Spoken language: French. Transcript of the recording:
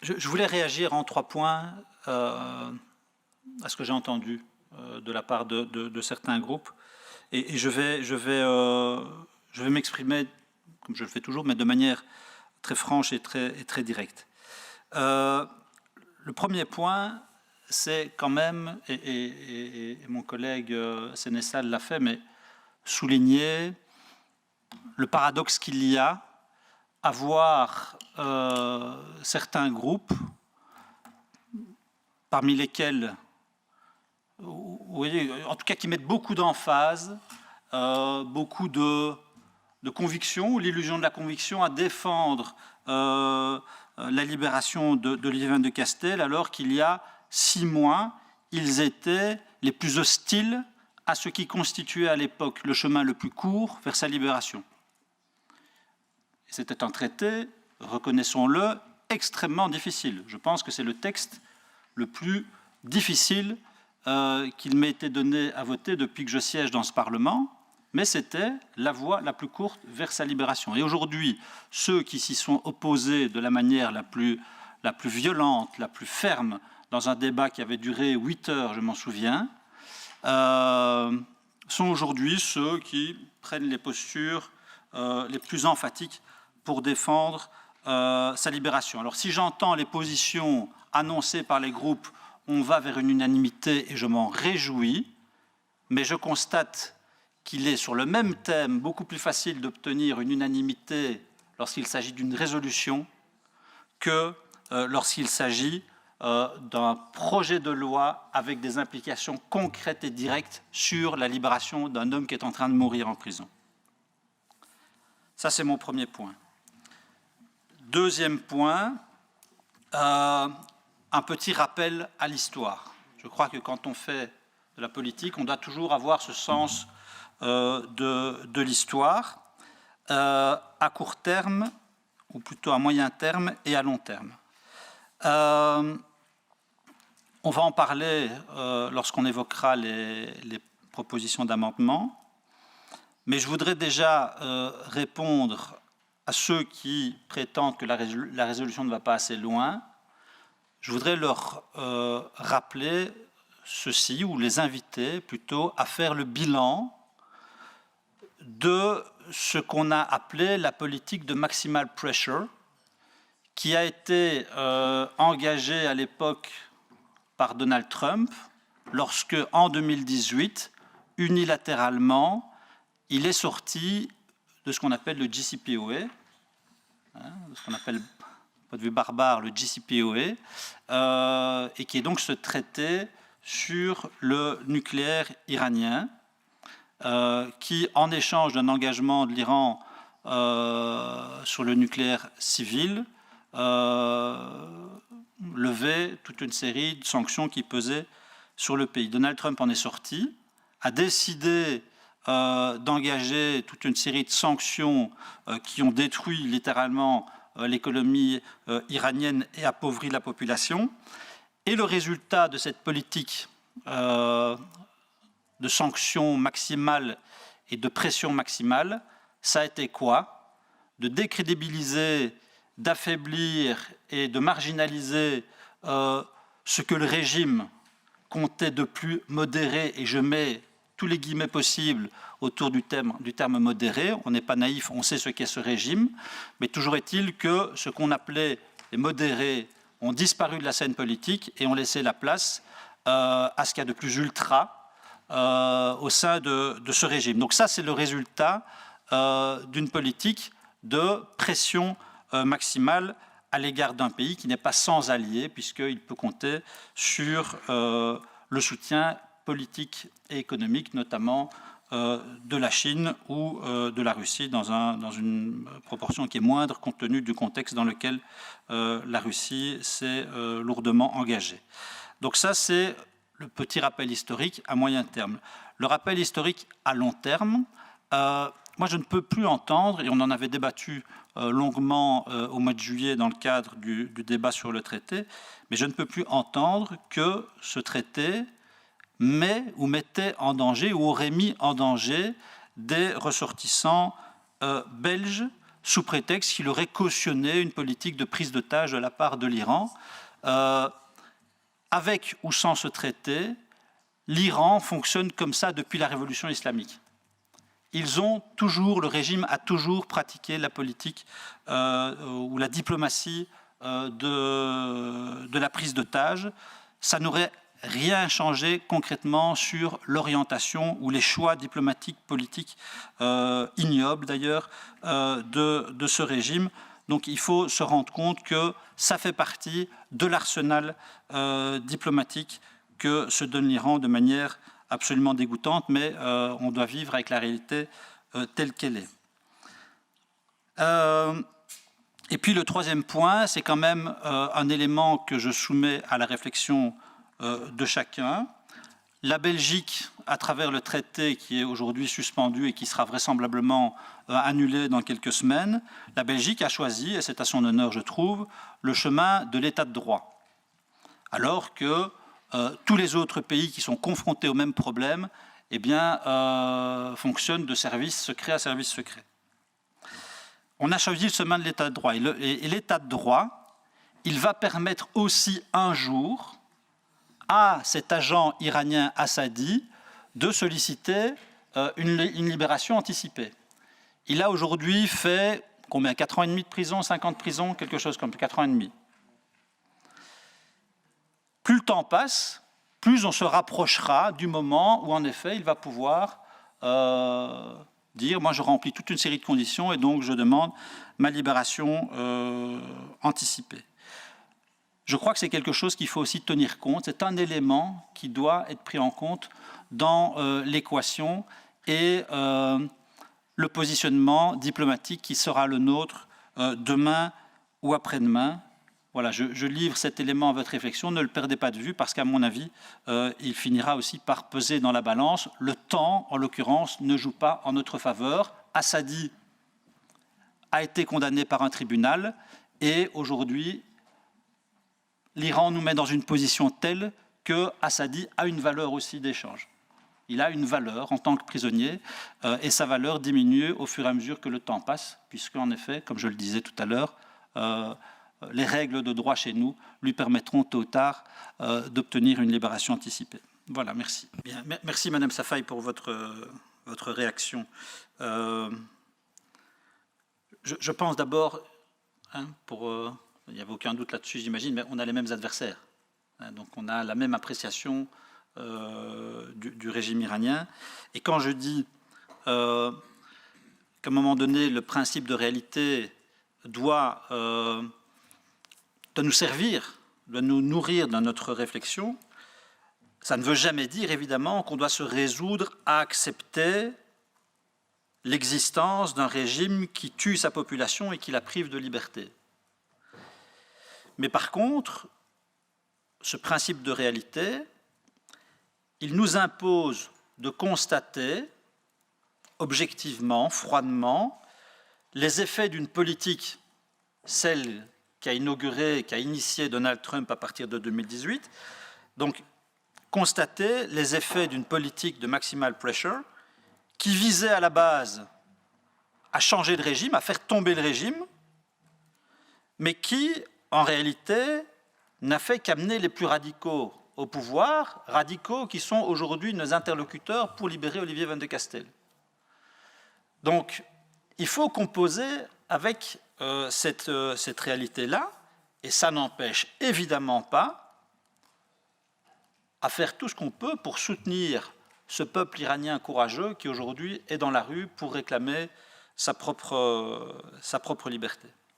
Je voulais réagir en 3 points à ce que j'ai entendu de la part de certains groupes. Et je vais m'exprimer, comme je le fais toujours, mais de manière très franche et très directe. Le premier point, c'est quand même, et mon collègue Sénessal l'a fait, mais souligner le paradoxe qu'il y a à voir certains groupes, parmi lesquels, vous voyez, en tout cas qui mettent beaucoup d'emphase, beaucoup de conviction, ou l'illusion de la conviction, à défendre la libération de Liévin de Castel, alors qu'il y a 6 mois, ils étaient les plus hostiles à ce qui constituait à l'époque le chemin le plus court vers sa libération. C'était un traité, reconnaissons-le, extrêmement difficile. Je pense que c'est le texte le plus difficile qu'il m'ait été donné à voter depuis que je siège dans ce Parlement, mais c'était la voie la plus courte vers sa libération. Et aujourd'hui, ceux qui s'y sont opposés de la manière la plus violente, la plus ferme, dans un débat qui avait duré 8 heures, je m'en souviens, sont aujourd'hui ceux qui prennent les postures les plus emphatiques pour défendre sa libération. Alors si j'entends les positions annoncées par les groupes, on va vers une unanimité et je m'en réjouis, mais je constate qu'il est sur le même thème beaucoup plus facile d'obtenir une unanimité lorsqu'il s'agit d'une résolution que lorsqu'il s'agit d'un projet de loi avec des implications concrètes et directes sur la libération d'un homme qui est en train de mourir en prison. Ça, c'est mon premier point. Deuxième point, un petit rappel à l'histoire. Je crois que quand on fait de la politique, on doit toujours avoir ce sens de l'histoire à court terme, ou plutôt à moyen terme et à long terme. On va en parler lorsqu'on évoquera les propositions d'amendement, mais je voudrais déjà répondre à ceux qui prétendent que la résolution ne va pas assez loin. Je voudrais leur rappeler ceci, ou les inviter plutôt à faire le bilan de ce qu'on a appelé la politique de maximal pressure, qui a été engagée à l'époque par Donald Trump, lorsque, en 2018, unilatéralement, il est sorti de ce qu'on appelle le JCPOA, ce qu'on appelle, d'un point de vue barbare, le JCPOA, et qui est donc ce traité sur le nucléaire iranien, qui, en échange d'un engagement de l'Iran sur le nucléaire civil, levait toute une série de sanctions qui pesaient sur le pays. Donald Trump en est sorti, a décidé d'engager toute une série de sanctions qui ont détruit littéralement l'économie iranienne et appauvri la population. Et le résultat de cette politique de sanctions maximales et de pression maximale, ça a été quoi? De décrédibiliser, d'affaiblir et de marginaliser ce que le régime comptait de plus modéré, et je mets tous les guillemets possibles autour du terme modéré. On n'est pas naïf, on sait ce qu'est ce régime, mais toujours est-il que ce qu'on appelait les modérés ont disparu de la scène politique et ont laissé la place à ce qu'il y a de plus ultra au sein de ce régime. Donc ça, c'est le résultat d'une politique de pression maximale à l'égard d'un pays qui n'est pas sans alliés, puisqu'il peut compter sur le soutien politique et économique, notamment de la Chine ou de la Russie, dans une proportion qui est moindre compte tenu du contexte dans lequel la Russie s'est lourdement engagée. Donc ça, c'est le petit rappel historique à moyen terme. Le rappel historique à long terme, moi je ne peux plus entendre, et on en avait débattu longuement au mois de juillet dans le cadre du débat sur le traité, mais je ne peux plus entendre que ce traité mettait en danger ou aurait mis en danger des ressortissants belges sous prétexte qu'il aurait cautionné une politique de prise d'otages de la part de l'Iran. Avec ou sans ce traité, l'Iran fonctionne comme ça depuis la révolution islamique. Le régime a toujours pratiqué la politique ou la diplomatie de la prise d'otages. Ça n'aurait rien changé concrètement sur l'orientation ou les choix diplomatiques, politiques, ignobles d'ailleurs, de ce régime. Donc il faut se rendre compte que ça fait partie de l'arsenal diplomatique que se donne l'Iran de manière absolument dégoûtante, mais on doit vivre avec la réalité telle qu'elle est. Et puis le troisième point, c'est quand même un élément que je soumets à la réflexion de chacun. La Belgique, à travers le traité qui est aujourd'hui suspendu et qui sera vraisemblablement annulé dans quelques semaines, la Belgique a choisi, et c'est à son honneur je trouve, le chemin de l'état de droit. Alors que tous les autres pays qui sont confrontés au même problème eh bien, fonctionnent de service secret à service secret. On a choisi le chemin de l'état de droit. Et l'état de droit, il va permettre aussi un jour à cet agent iranien Assadi de solliciter une libération anticipée. Il a aujourd'hui fait combien, 4 ans et demi de prison, 5 ans de prison, quelque chose comme 4 ans et demi. Plus le temps passe, plus on se rapprochera du moment où en effet il va pouvoir dire « moi je remplis toute une série de conditions et donc je demande ma libération anticipée ». Je crois que c'est quelque chose qu'il faut aussi tenir compte. C'est un élément qui doit être pris en compte dans l'équation et le positionnement diplomatique qui sera le nôtre demain ou après-demain. Voilà, je livre cet élément à votre réflexion. Ne le perdez pas de vue parce qu'à mon avis, il finira aussi par peser dans la balance. Le temps, en l'occurrence, ne joue pas en notre faveur. Assadi a été condamné par un tribunal et aujourd'hui, l'Iran nous met dans une position telle que Assadi a une valeur aussi d'échange. Il a une valeur en tant que prisonnier et sa valeur diminue au fur et à mesure que le temps passe, puisque en effet, comme je le disais tout à l'heure, les règles de droit chez nous lui permettront tôt ou tard d'obtenir une libération anticipée. Voilà, merci. Bien, merci Madame Safai pour votre réaction. Je pense d'abord, il n'y avait aucun doute là-dessus, j'imagine, mais on a les mêmes adversaires. Donc on a la même appréciation du régime iranien. Et quand je dis qu'à un moment donné, le principe de réalité doit nous servir, doit nous nourrir dans notre réflexion, ça ne veut jamais dire, évidemment, qu'on doit se résoudre à accepter l'existence d'un régime qui tue sa population et qui la prive de liberté. Mais par contre, ce principe de réalité, il nous impose de constater objectivement, froidement, les effets d'une politique, celle qu'a inaugurée, qu'a initiée Donald Trump à partir de 2018. Donc, constater les effets d'une politique de maximal pressure qui visait à la base à changer de régime, à faire tomber le régime, mais qui, en réalité, n'a fait qu'amener les plus radicaux au pouvoir, radicaux qui sont aujourd'hui nos interlocuteurs pour libérer Olivier Van de Castel. Donc, il faut composer avec cette réalité-là, et ça n'empêche évidemment pas à faire tout ce qu'on peut pour soutenir ce peuple iranien courageux qui aujourd'hui est dans la rue pour réclamer sa propre liberté.